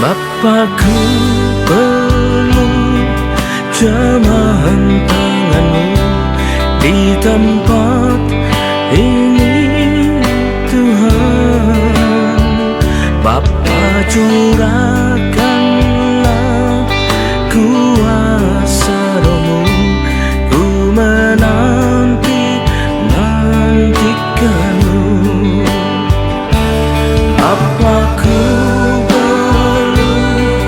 Bapakku peluk jamahan tanganmu di tempat ini Tuhan. Bapa curahkanlah kuasa Roh-Mu, ku nantikanmu. Bapakku peluk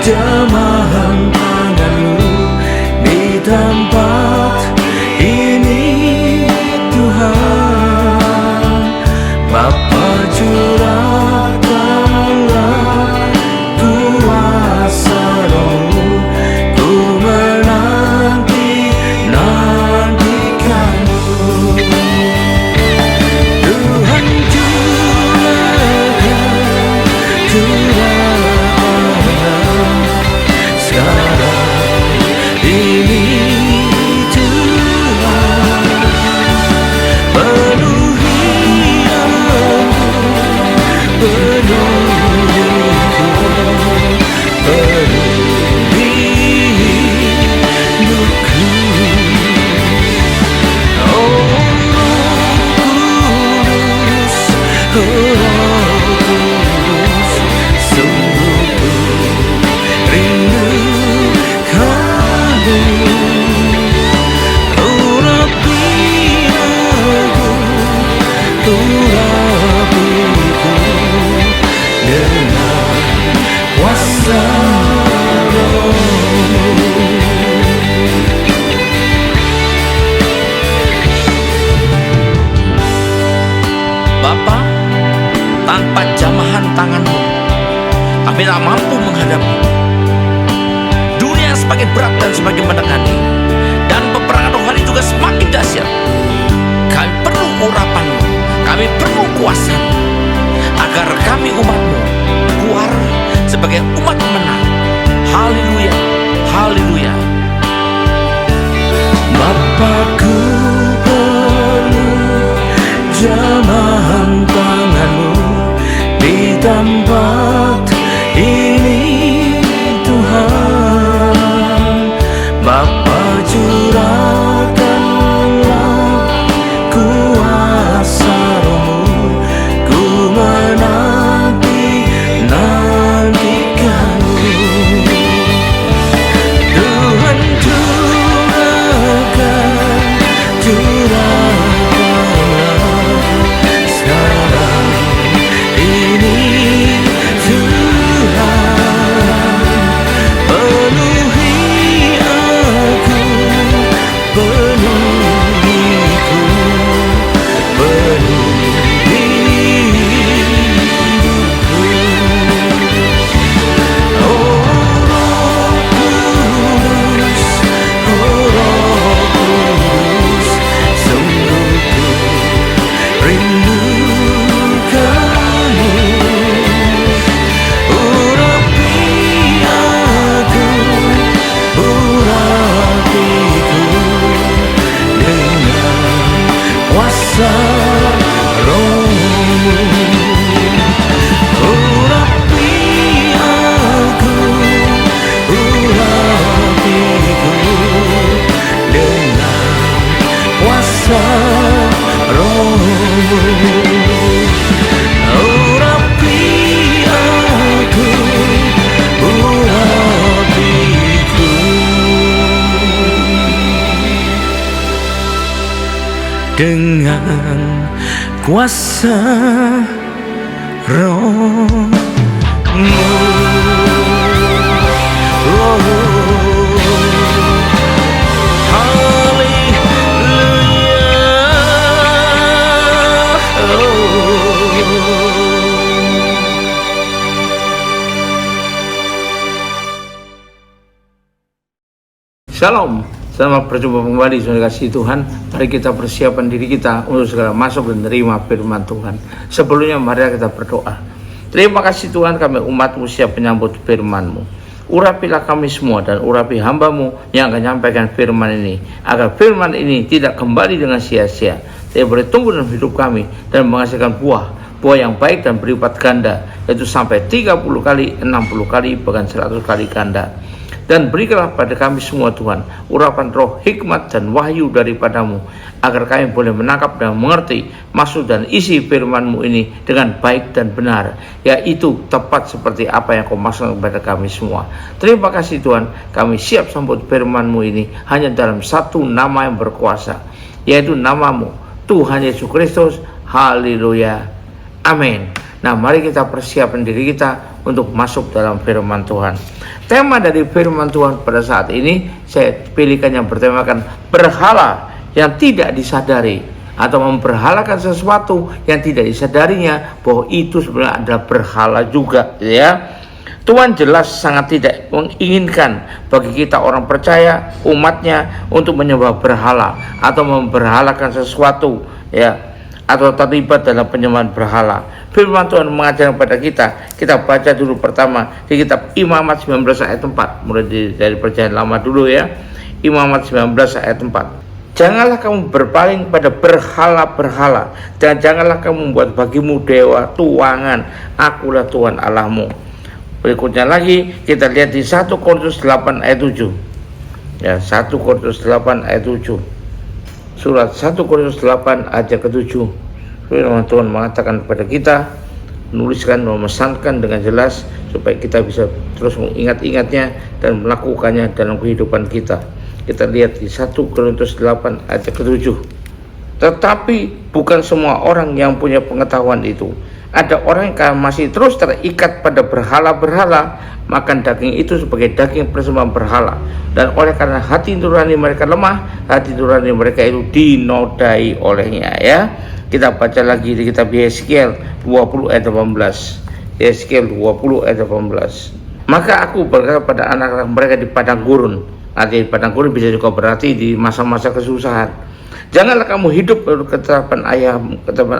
jamahan tanganmu di tempat ini Tuhan. Bapa curahkanlah kuasa Roh-Mu, ku nantikanmu. Tuhan curahkan sekarang ini Tuhan. Penuhi aku, penuhi hidupku. Oh Roh Kudus, sungguh ku rindukanmu. Urapi aku, urapiku dengan kuasa Roh-Mu. Bapa, tanpa jamahan tangan-Mu kami tak mampu menghadapi dunia yang semakin berat dan semakin mendekati, dan peperangan rohani juga semakin dahsyat. Kami perlu urapan-Mu, kami perlu kuasa-Mu, agar kami umat-Mu keluar sebagai umat pemenang. Haleluya, haleluya. Bapakku peluk jamahan tangan-Mu di tempat ini Tuhan. Bapa curahkanlah kuasa Roh-Mu, ku nantikanmu. Tuhan curahkanlah sekarang ini Tuhan. Penuhi aku, penuhiku, penuhi hidupku. Oh Roh Kudus, sungguh ku rindukanmu. Urapi aku, urapiku dengan kuasa Roh-Mu. Urapi aku, urapiku dengan kuasa Roh-Mu. Urapi aku, urapiku dengan kuasa Roh-Mu. Oh, Shalom, selamat berjumpa kembali saudara kasih Tuhan. Mari kita persiapkan diri kita untuk segera masuk dan menerima firman Tuhan. Sebelumnya mari kita berdoa. Terima kasih Tuhan, kami umat-Mu siap menyambut firman-Mu. Urapilah kami semua dan urapi hamba-Mu yang akan menyampaikan firman ini, agar firman ini tidak kembali dengan sia-sia, tapi boleh tumbuh dalam hidup kami dan menghasilkan buah buah yang baik dan berlipat ganda, yaitu sampai 30 kali, 60 kali, bahkan 100 kali ganda. Dan berikanlah pada kami semua Tuhan urapan roh hikmat dan wahyu daripadamu, agar kami boleh menangkap dan mengerti maksud dan isi firman-Mu ini dengan baik dan benar, yaitu tepat seperti apa yang Kau maksudkan kepada kami semua. Terima kasih Tuhan, kami siap sambut firman-Mu ini hanya dalam satu nama yang berkuasa, yaitu nama-Mu, Tuhan Yesus Kristus. Haleluya, amin. Nah, mari kita persiapkan diri kita untuk masuk dalam firman Tuhan. Tema dari firman Tuhan pada saat ini saya pilihkan yang bertemakan berhala yang tidak disadari, atau memberhalakan sesuatu yang tidak disadarinya bahwa itu sebenarnya adalah berhala juga, ya. Tuhan jelas sangat tidak menginginkan bagi kita orang percaya, umatnya, untuk menyembah berhala atau memberhalakan sesuatu, ya, atau terlibat dalam penyembahan berhala. Firman Tuhan mengajar kepada kita baca dulu pertama di kitab Imamat 19 ayat 4, mulai dari perjanjian lama dulu, ya. Imamat 19 ayat 4. Janganlah kamu berpaling pada berhala-berhala, dan janganlah kamu membuat bagimu dewa tuangan, akulah Tuhan Allahmu. Berikutnya lagi kita lihat di 1 Korintus 8 ayat 7. Ya, 1 Korintus 8 ayat 7. Surat 1 Korintus 8 ayat ke-7. Firman Tuhan mengatakan kepada kita, menuliskan, memesankan dengan jelas supaya kita bisa terus mengingat-ingatnya dan melakukannya dalam kehidupan kita. Kita lihat di 1 Korintus 8 ayat ke-7. Tetapi bukan semua orang yang punya pengetahuan itu. Ada orang yang masih terus terikat pada berhala-berhala, makan daging itu sebagai daging persembahan berhala. Dan oleh karena hati nurani mereka lemah, hati nurani mereka itu dinodai olehnya, ya. Kita baca lagi di kitab Yeskiel 20 ayat 18. Yeskiel 20 ayat 18. Maka aku berkata pada anak-anak mereka di padang gurun. Arti padang gurun bisa juga berarti di masa-masa kesusahan. Janganlah kamu hidup menurut ketetapan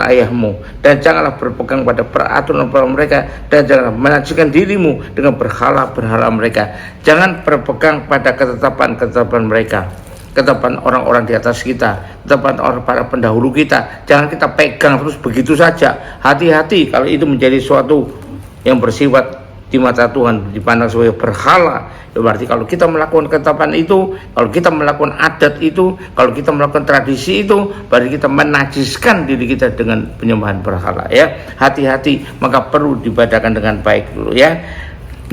ayahmu, dan janganlah berpegang pada peraturan mereka, dan janganlah menajiskan dirimu dengan berhala-berhala mereka. Jangan berpegang pada ketetapan mereka, ketetapan orang-orang di atas kita, ketetapan orang para pendahulu kita. Jangan kita pegang terus begitu saja. Hati-hati kalau itu menjadi suatu yang bersifat di mata Tuhan dipandang sebagai berhala. Berarti kalau kita melakukan ketetapan itu, kalau kita melakukan adat itu, kalau kita melakukan tradisi itu, berarti kita menajiskan diri kita dengan penyembahan berhala, ya. Hati-hati, maka perlu dibedakan dengan baik dulu, ya.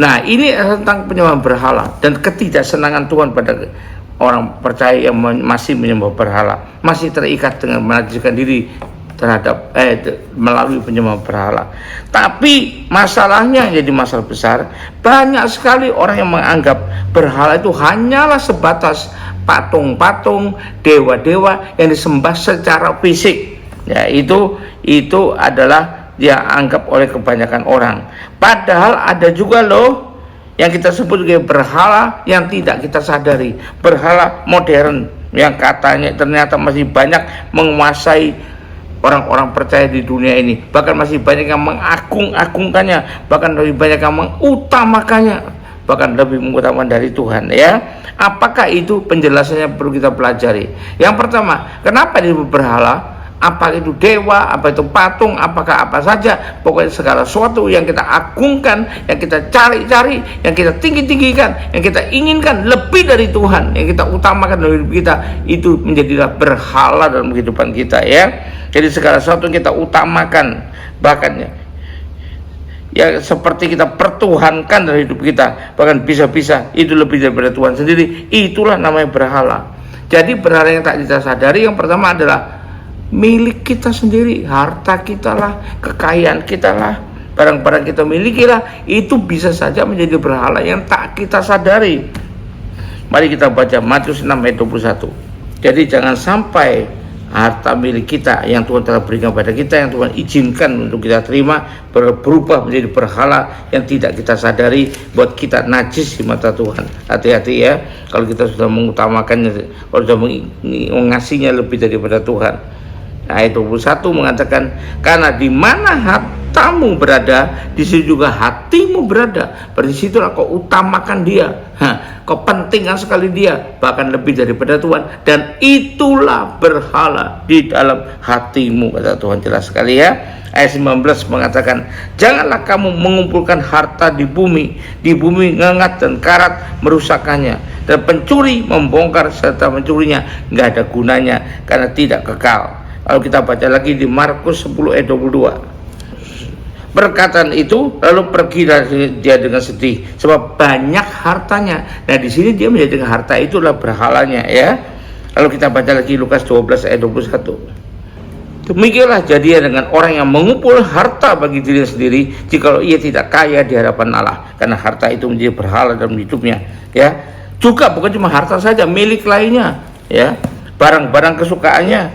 Nah, ini tentang penyembahan berhala dan ketidaksenangan Tuhan pada orang percaya yang masih menyembah berhala, masih terikat dengan menajiskan diri terhadap melalui penyembahan berhala. Tapi masalahnya jadi masalah besar. Banyak sekali orang yang menganggap berhala itu hanyalah sebatas patung-patung, dewa-dewa yang disembah secara fisik. Ya, itu adalah dia anggap oleh kebanyakan orang. Padahal ada juga loh yang kita sebut sebagai berhala yang tidak kita sadari, berhala modern yang katanya ternyata masih banyak menguasai orang-orang percaya di dunia ini. Bahkan masih banyak yang mengagung-agungkannya, bahkan lebih banyak yang mengutamakannya, bahkan lebih mengutamakan dari Tuhan, ya. Apakah itu? Penjelasannya perlu kita pelajari. Yang pertama, kenapa disebut berhala? Apa itu dewa, apa itu patung, apakah apa saja, pokoknya segala sesuatu yang kita agungkan, yang kita cari-cari, yang kita tinggi-tinggikan, yang kita inginkan lebih dari Tuhan, yang kita utamakan dalam hidup kita, itu menjadilah berhala dalam kehidupan kita, ya. Jadi segala sesuatu yang kita utamakan, bahkan ya seperti kita pertuhankan dalam hidup kita, bahkan bisa-bisa itu lebih daripada Tuhan sendiri, itulah namanya berhala. Jadi berhala yang tak kita sadari, yang pertama adalah milik kita sendiri, harta kita lah, kekayaan kita lah, barang-barang kita miliki lah, itu bisa saja menjadi berhala yang tak kita sadari. Mari kita baca Matius 6 ayat 21. Jadi jangan sampai harta milik kita yang Tuhan telah berikan pada kita, yang Tuhan izinkan untuk kita terima, berubah menjadi berhala yang tidak kita sadari, buat kita najis di mata Tuhan. Hati-hati, ya, kalau kita sudah mengutamakannya, kalau sudah mengasihnya lebih daripada Tuhan. Ayat 21 mengatakan, karena di mana hartamu berada, di situ juga hatimu berada. Berarti situlah kau utamakan dia, kau pentingkan sekali dia, bahkan lebih daripada Tuhan. Dan itulah berhala di dalam hatimu, kata Tuhan. Jelas sekali ya. Ayat 19 mengatakan, janganlah kamu mengumpulkan harta di bumi ngengat dan karat merusakkannya, dan pencuri membongkar serta mencurinya nggak ada gunanya karena tidak kekal. Lalu kita baca lagi di Markus 10 ayat 22. Perkataan itu lalu pergi dia dengan sedih sebab banyak hartanya. Nah di sini dia menjadikan harta itulah berhalanya ya. Lalu kita baca lagi Lukas 12 ayat 21. Demikianlah jadinya dengan orang yang mengumpul harta bagi dirinya sendiri, jikalau ia tidak kaya di hadapan Allah, karena harta itu menjadi berhala dalam hidupnya ya. Juga bukan cuma harta saja, milik lainnya ya, barang-barang kesukaannya.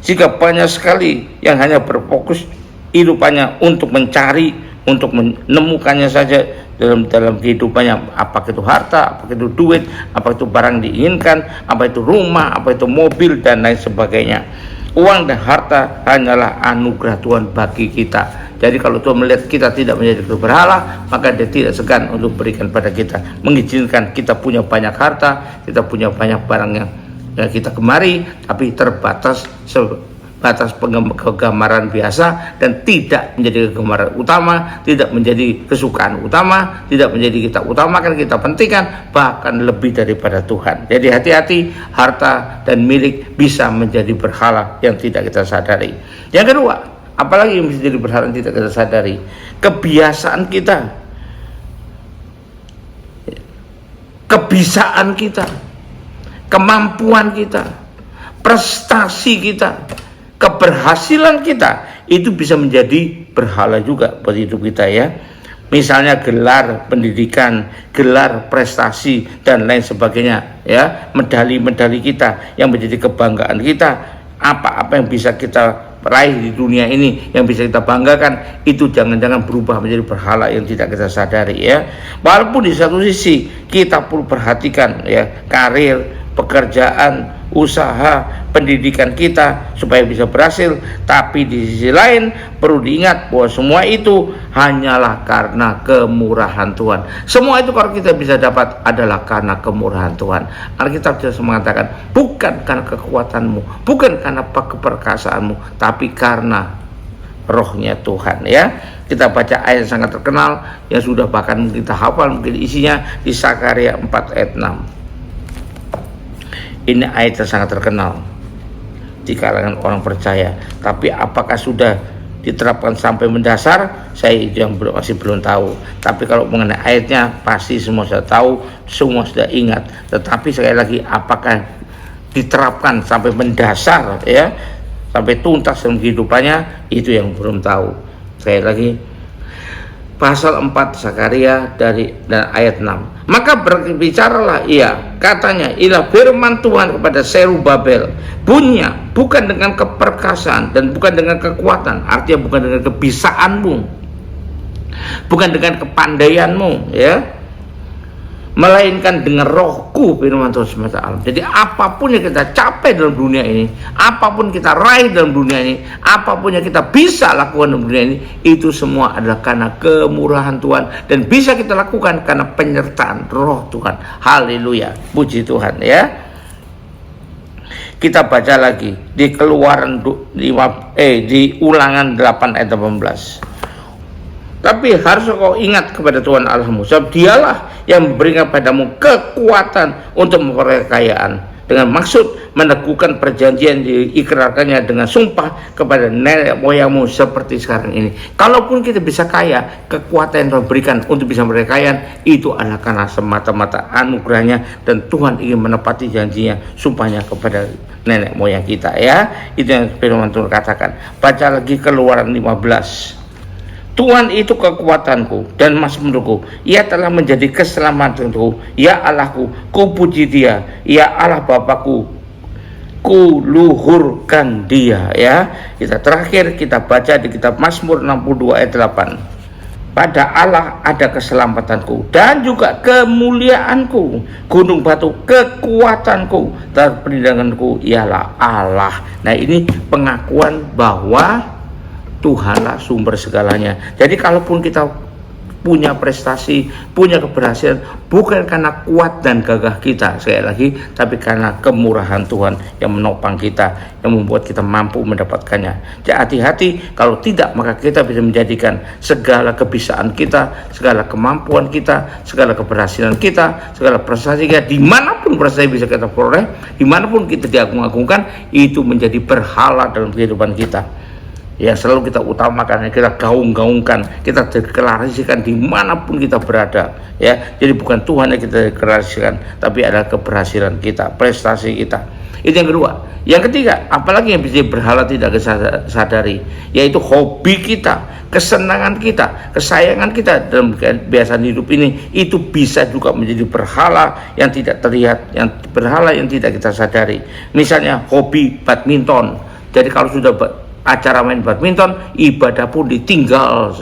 Jika banyak sekali yang hanya berfokus hidupannya untuk mencari, untuk menemukannya saja dalam kehidupannya, apakah itu harta, apakah itu duit, apakah itu barang diinginkan, apa itu rumah, apa itu mobil dan lain sebagainya. Uang dan harta hanyalah anugerah Tuhan bagi kita. Jadi kalau Tuhan melihat kita tidak menjadi berhala, maka dia tidak segan untuk berikan pada kita, mengizinkan kita punya banyak harta, kita punya banyak barang yang kita gemari, tapi terbatas sebatas kegemaran biasa dan tidak menjadi kegemaran utama, tidak menjadi kesukaan utama, tidak menjadi kita utamakan, kita pentingkan, bahkan lebih daripada Tuhan. Jadi hati-hati, harta dan milik bisa menjadi berhala yang tidak kita sadari. Yang kedua, apalagi yang bisa jadi berhala yang tidak kita sadari? Kebiasaan kita, kebisaan kita, kemampuan kita, prestasi kita, keberhasilan kita, itu bisa menjadi berhala juga buat hidup kita ya. Misalnya gelar pendidikan, gelar prestasi dan lain sebagainya ya, medali-medali kita yang menjadi kebanggaan kita, apa-apa yang bisa kita raih di dunia ini yang bisa kita banggakan, itu jangan-jangan berubah menjadi berhala yang tidak kita sadari ya. Walaupun di satu sisi kita perlu perhatikan ya, karir, pekerjaan, usaha, pendidikan kita supaya bisa berhasil, tapi di sisi lain perlu diingat bahwa semua itu hanyalah karena kemurahan Tuhan. Semua itu kalau kita bisa dapat adalah karena kemurahan Tuhan. Alkitab jelas mengatakan, bukan karena kekuatanmu, bukan karena keperkasaanmu, tapi karena rohnya Tuhan ya. Kita baca ayat yang sangat terkenal yang sudah bahkan kita hafal mungkin isinya di Sakaria 4 ayat 6. Ini ayat yang sangat terkenal di kalangan orang percaya, tapi apakah sudah diterapkan sampai mendasar? Saya yang masih belum tahu. Tapi kalau mengenai ayatnya pasti semua sudah tahu, semua sudah ingat. Tetapi sekali lagi, apakah diterapkan sampai mendasar ya, sampai tuntas dalam kehidupannya, itu yang belum tahu. Sekali lagi, pasal 4 Sakaria dan ayat 6. Maka berbicaralah ia, katanya, ialah firman Tuhan kepada Zerubabel, bunyinya bukan dengan keperkasaan dan bukan dengan kekuatan, artinya bukan dengan kebisaanmu, bukan dengan kepandaianmu ya, melainkan dengan rohku, firman Tuhan semesta alam. Jadi apapun yang kita capai dalam dunia ini, apapun kita raih dalam dunia ini, apapun yang kita bisa lakukan dalam dunia ini, itu semua adalah karena kemurahan Tuhan, dan bisa kita lakukan karena penyertaan roh Tuhan. Haleluya, puji Tuhan ya. Kita baca lagi di Keluaran di Ulangan 8 ayat 18. Tapi harus kau ingat kepada Tuhan Allahmu, sebab dialah yang memberikan padamu kekuatan untuk memperoleh kekayaan, dengan maksud meneguhkan perjanjian diikrarkannya dengan sumpah kepada nenek moyangmu seperti sekarang ini. Kalaupun kita bisa kaya, kekuatan yang Tuhan berikan untuk bisa memperoleh kekayaan itu adalah karena semata-mata anugerahnya, dan Tuhan ingin menepati janjinya, sumpahnya kepada nenek moyang kita ya. Itu yang firman Tuhan katakan. Baca lagi Keluaran 15. Tuhan itu kekuatanku dan mazmurku, ia telah menjadi keselamatanku, ya Allahku, ku puji dia, ya Allah Bapakku, ku luhurkan dia ya. Kita terakhir kita baca di kitab Mazmur 62 ayat 8. pada Allah ada keselamatanku dan juga kemuliaanku, gunung batu kekuatanku dan perlindunganku ialah Allah. Nah, ini pengakuan bahwa Tuhanlah sumber segalanya. Jadi kalaupun kita punya prestasi, punya keberhasilan, bukan karena kuat dan gagah kita, sekali lagi, tapi karena kemurahan Tuhan yang menopang kita, yang membuat kita mampu mendapatkannya. Jadi hati-hati, kalau tidak maka kita bisa menjadikan segala kebisaan kita, segala kemampuan kita, segala keberhasilan kita, segala prestasi kita, dimanapun prestasi bisa kita peroleh, dimanapun kita diagung-agungkan, itu menjadi berhala dalam kehidupan kita. Ya, selalu kita utamakan, kita gaung-gaungkan, kita deklarasikan dimanapun kita berada, ya. Jadi bukan Tuhan yang kita deklarasikan, tapi adalah keberhasilan kita, prestasi kita. Itu yang kedua. Yang ketiga, apalagi yang bisa berhala tidak kita sadari, yaitu hobi kita, kesenangan kita, kesayangan kita dalam kebiasaan hidup ini, itu bisa juga menjadi berhala yang tidak terlihat, yang berhala yang tidak kita sadari. Misalnya hobi badminton. Jadi kalau sudah acara main badminton, ibadah pun ditinggal,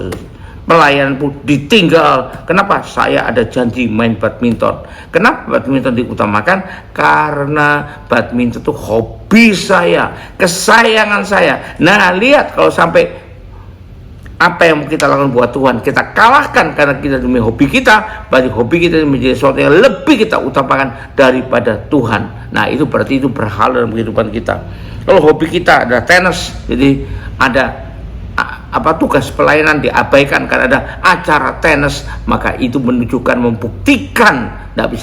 pelayanan pun ditinggal. Kenapa? Saya ada janji main badminton. Kenapa badminton diutamakan? Karena badminton itu hobi saya, kesayangan saya. Nah, lihat kalau sampai apa yang kita lakukan buat Tuhan kita kalahkan karena kita demi hobi kita, berarti hobi kita menjadi sesuatu yang lebih kita utamakan daripada Tuhan. Nah, itu berarti itu berhala dalam kehidupan kita. Kalau hobi kita ada tenis, jadi ada tugas pelayanan diabaikan karena ada acara tenis, maka itu menunjukkan, membuktikan, tidak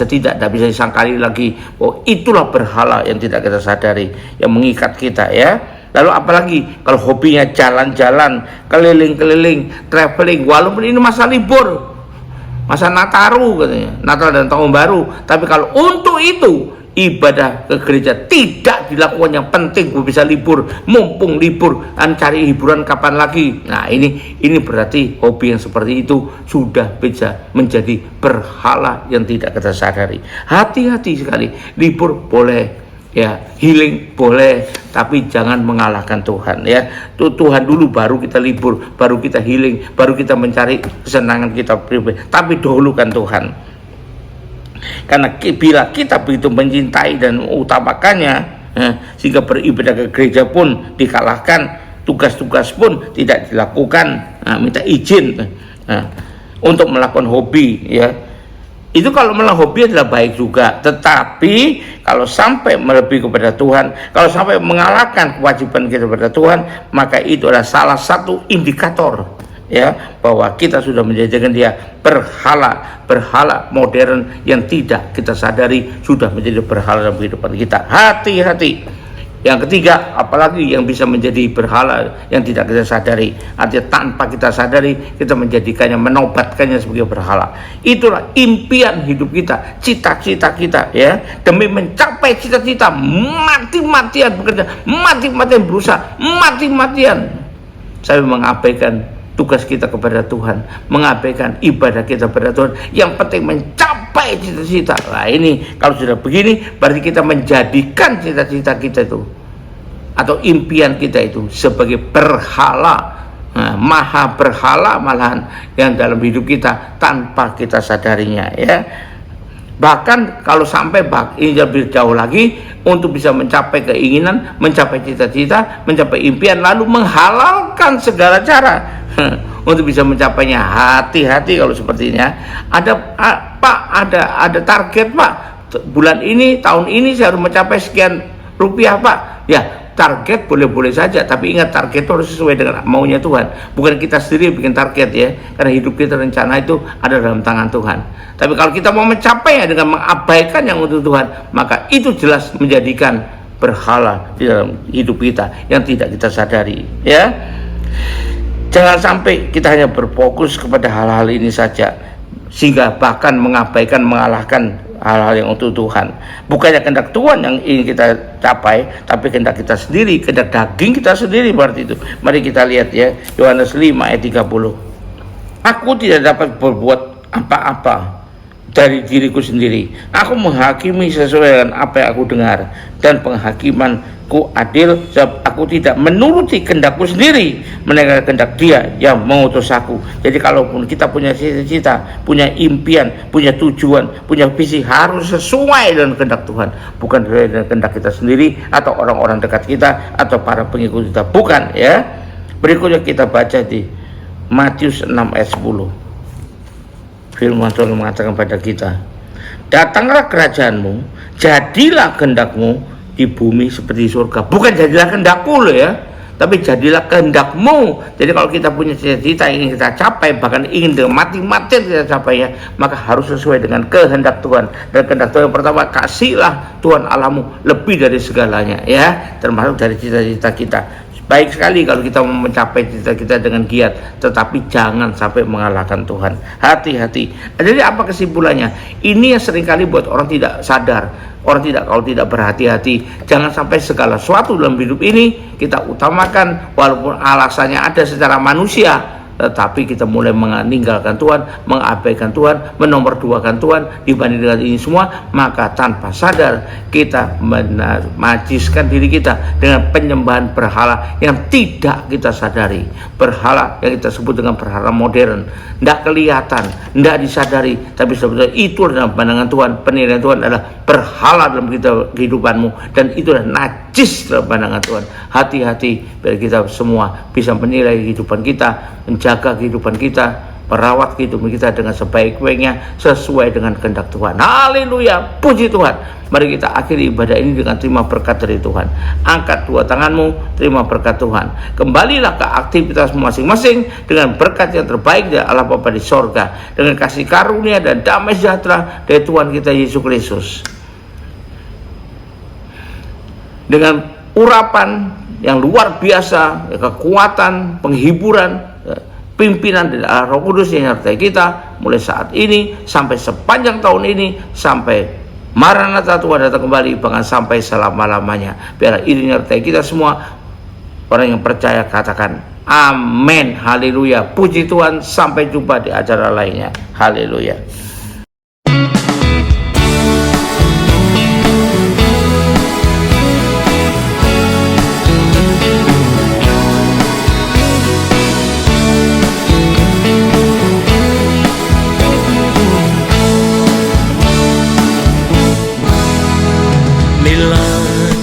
bisa disangkali lagi, oh itulah berhala yang tidak kita sadari, yang mengikat kita, ya. Lalu apalagi kalau hobinya jalan-jalan, keliling-keliling, traveling, walaupun ini masa libur, masa Nataru katanya, Natal dan Tahun Baru, tapi kalau untuk itu ibadah ke gereja tidak dilakukan. Yang penting gue bisa libur, mumpung libur, cari hiburan kapan lagi. Nah, ini berarti hobi yang seperti itu sudah bisa menjadi berhala yang tidak kita sadari. Hati-hati sekali, libur boleh, ya, healing boleh, tapi jangan mengalahkan Tuhan, ya. Tuhan dulu baru kita libur, baru kita healing, baru kita mencari kesenangan kita pribadi, tapi dahulukan Tuhan. Karena bila kita begitu mencintai dan mengutamakannya, sehingga beribadah ke gereja pun dikalahkan, tugas-tugas pun tidak dilakukan, minta izin untuk melakukan hobi, ya. Itu kalau melakukan hobi adalah baik juga, tetapi kalau sampai melebihi kepada Tuhan, kalau sampai mengalahkan kewajiban kita kepada Tuhan, maka itu adalah salah satu indikator, ya, bahwa kita sudah menjadikan dia berhala modern yang tidak kita sadari sudah menjadi berhala dalam kehidupan kita. Hati-hati. Yang ketiga, apalagi yang bisa menjadi berhala yang tidak kita sadari, artinya tanpa kita sadari kita menjadikannya, menobatkannya sebagai berhala. Itulah impian hidup kita, cita-cita kita, ya, demi mencapai cita-cita, mati-matian bekerja, mati-matian berusaha, mati-matian saya mengabaikan tugas kita kepada Tuhan, mengabaikan ibadah kita kepada Tuhan. Yang penting mencapai cita-cita. Nah, ini kalau sudah begini, berarti kita menjadikan cita-cita kita itu atau impian kita itu sebagai berhala, maha berhala malahan yang dalam hidup kita tanpa kita sadarinya, ya. Bahkan kalau sampai ini lebih jauh lagi, untuk bisa mencapai keinginan, mencapai cita-cita, mencapai impian, lalu menghalalkan segala cara untuk bisa mencapainya. Hati-hati kalau sepertinya. Ada target, Pak, bulan ini, tahun ini saya harus mencapai sekian rupiah, Pak. Ya, target boleh-boleh saja, tapi ingat, target itu harus sesuai dengan maunya Tuhan, bukan kita sendiri bikin target, ya. Karena hidup kita, rencana itu ada dalam tangan Tuhan. Tapi kalau kita mau mencapainya dengan mengabaikan yang untuk Tuhan, maka itu jelas menjadikan berhala di dalam hidup kita yang tidak kita sadari, ya. Jangan sampai kita hanya berfokus kepada hal-hal ini saja, sehingga bahkan mengabaikan, mengalahkan hal-hal yang untuk Tuhan. Bukannya kehendak Tuhan yang ingin kita capai, tapi kehendak kita sendiri, kehendak daging kita sendiri, berarti itu. Mari kita lihat, ya, Yohanes 5 ayat 30. Aku tidak dapat berbuat apa-apa dari diriku sendiri. Aku menghakimi sesuai dengan apa yang aku dengar, dan penghakiman ku adil, sebab aku tidak menuruti kehendakku sendiri, melainkan kehendak Dia yang mengutus aku. Jadi kalaupun kita punya cita-cita, punya impian, punya tujuan, punya visi, harus sesuai dengan kehendak Tuhan, bukan dengan kehendak kita sendiri atau orang-orang dekat kita atau para pengikut kita, bukan ya. Berikutnya kita baca di Matius 6 ayat 10. Firman Tuhan mengatakan pada kita, datanglah kerajaanmu, jadilah kehendakmu di bumi seperti di surga. Bukan jadilah kehendakku loh ya, tapi jadilah kehendakmu. Jadi kalau kita punya cita-cita ingin kita capai, bahkan ingin dengan mati-matian kita capai ya, maka harus sesuai dengan kehendak Tuhan. Dan kehendak Tuhan yang pertama, kasihlah Tuhan Allahmu lebih dari segalanya ya, termasuk dari cita-cita kita. Baik sekali kalau kita mau mencapai cita kita dengan giat, tetapi jangan sampai mengalahkan Tuhan. Hati-hati. Jadi apa kesimpulannya? Ini yang seringkali buat orang tidak sadar, orang kalau tidak berhati-hati. Jangan sampai segala sesuatu dalam hidup ini kita utamakan, walaupun alasannya ada secara manusia, tetapi kita mulai meninggalkan Tuhan, mengabaikan Tuhan, menomorduakan Tuhan dibanding dengan ini semua, maka tanpa sadar kita menajiskan diri kita dengan penyembahan berhala yang tidak kita sadari. Berhala yang kita sebut dengan berhala modern, tidak kelihatan, tidak disadari, tapi sebetulnya itu dalam pandangan Tuhan, penilaian Tuhan adalah berhala dalam kehidupanmu, dan itu adalah najis dalam pandangan Tuhan. Hati-hati biar kita semua bisa menilai kehidupan kita, menjaga kehidupan kita, merawat kehidupan kita dengan sebaik-baiknya sesuai dengan kehendak Tuhan. Haleluya, puji Tuhan. Mari kita akhiri ibadah ini dengan terima berkat dari Tuhan. Angkat dua tanganmu, terima berkat Tuhan. Kembalilah ke aktivitas masing-masing dengan berkat yang terbaik dari Allah Bapa di sorga, dengan kasih karunia dan damai sejahtera dari Tuhan kita Yesus Kristus, dengan urapan yang luar biasa, kekuatan, penghiburan, pimpinan dari Roh Kudus yang menyertai kita mulai saat ini sampai sepanjang tahun ini, sampai Maranatha Tuhan datang kembali, bahkan sampai selama-lamanya. Biar ini menyertai kita semua. Orang yang percaya katakan amin. Haleluya, puji Tuhan. Sampai jumpa di acara lainnya. Haleluya.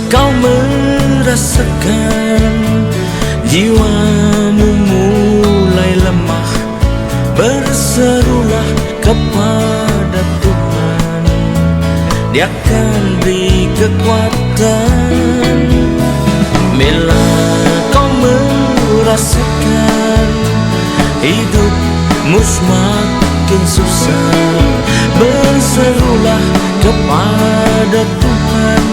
Kau merasakan jiwamu mulai lemah, berserulah kepada Tuhan, Dia akan beri kekuatan. Bila kau merasakan hidupmu semakin susah, berserulah kepada Tuhan,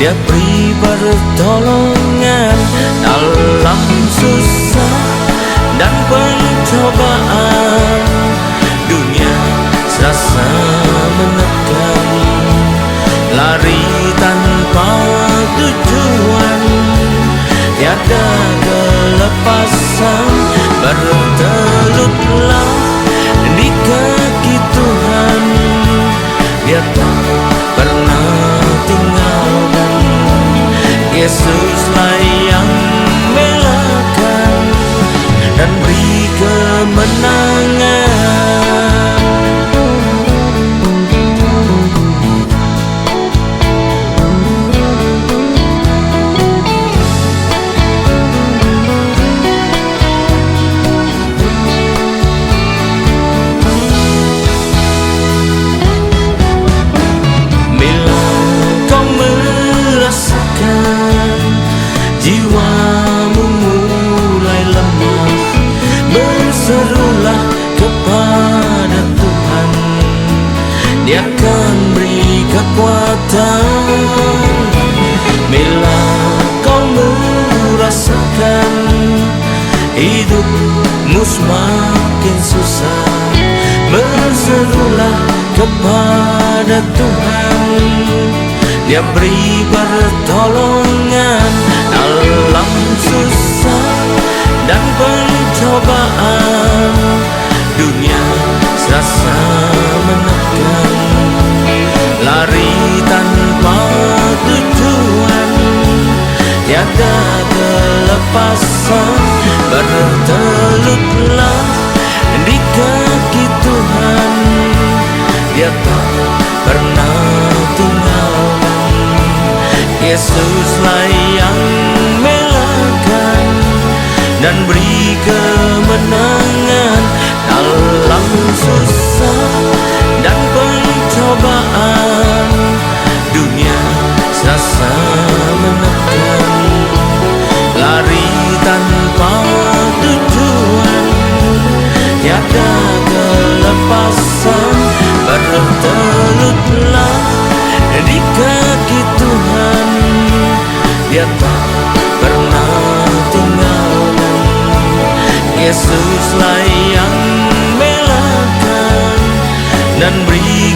Dia beri pertolongan dalam susah dan pencobaan. Dunia serasa menekan, lari tanpa tujuan, tiada kelepasan. Bertelutlah di kaki Tuhan, Dia tak pernah tinggalkan. Yesuslah yang belakan dan beri kemenangan. Bila kau merasakan jiwamu mulai lemah, berserulah kepada Tuhan, Dia akan beri kekuatan. Bila kau merasakan hidupmu semakin susah, berserulah kepada Tuhan, Dia beri pertolongan dalam susah dan pencobaan. Dunia serasa menekan, lari tanpa tujuan, Yesuslah yang melakukan dan beri kemenangan dalam susah dan pencobaan. Dunia serasa menekan, lari tanpa tujuan, tiada kelepasan, bertelutlah di kaki Tuhan. Dia tak pernah tinggalkan. Yesuslah yang melakukan dan beri